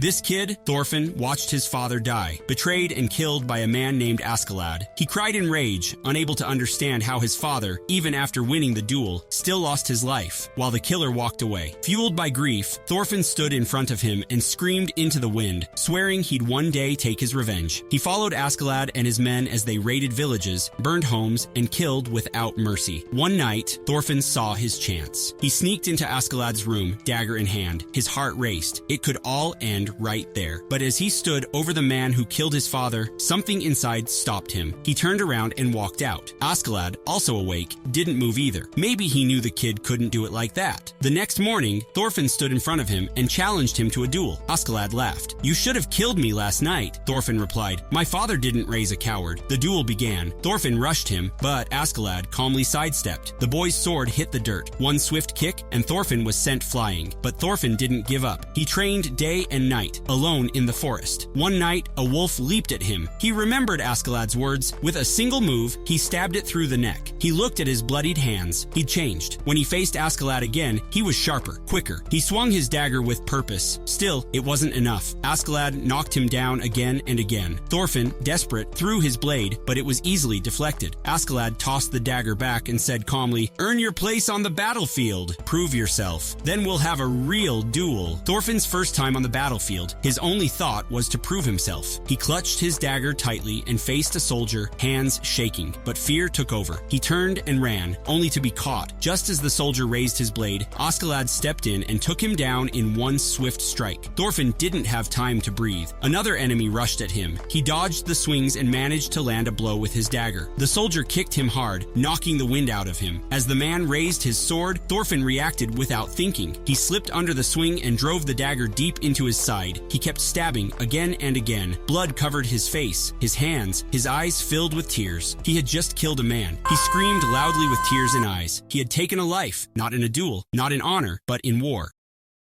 This kid, Thorffin, watched his father die, betrayed and killed by a man named Askeladd. He cried in rage, unable to understand how his father, even after winning the duel, still lost his life, while the killer walked away. Fueled by grief, Thorffin stood in front of him and screamed into the wind, swearing he'd one day take his revenge. He followed Askeladd and his men as they raided villages, burned homes, and killed without mercy. One night, Thorffin saw his chance. He sneaked into Askeladd's room, dagger in hand. His heart raced. It could all end right there. But as he stood over the man who killed his father, something inside stopped him. He turned around and walked out. Askeladd, also awake, didn't move either. Maybe he knew the kid couldn't do it like that. The next morning, Thorffin stood in front of him and challenged him to a duel. Askeladd laughed. "You should have killed me last night," Thorffin replied. "My father didn't raise a coward." The duel began. Thorffin rushed him, but Askeladd calmly sidestepped. The boy's sword hit the dirt. One swift kick, and Thorffin was sent flying. But Thorffin didn't give up. He trained day and night, alone in the forest. One night, a wolf leaped at him. He remembered Askeladd's words. With a single move, he stabbed it through the neck. He looked at his bloodied hands. He'd changed. When he faced Askeladd again, he was sharper, quicker. He swung his dagger with purpose. Still, it wasn't enough. Askeladd knocked him down again and again. Thorffin, desperate, threw his blade, but it was easily deflected. Askeladd tossed the dagger back and said calmly, "Earn your place on the battlefield. Prove yourself. Then we'll have a real duel." Thorfin's first time on the battlefield, his only thought was to prove himself. He clutched his dagger tightly and faced a soldier, hands shaking, but fear took over. He turned and ran, only to be caught. Just as the soldier raised his blade, Askeladd stepped in and took him down in one swift strike. Thorffin didn't have time to breathe. Another enemy rushed at him. He dodged the swings and managed to land a blow with his dagger. The soldier kicked him hard, knocking the wind out of him. As the man raised his sword, Thorffin reacted without thinking. He slipped under the swing and drove the dagger deep into his side. He kept stabbing again and again. Blood covered his face, his hands, his eyes filled with tears. He had just killed a man. He screamed loudly with tears in eyes. He had taken a life, not in a duel, not in honor, but in war.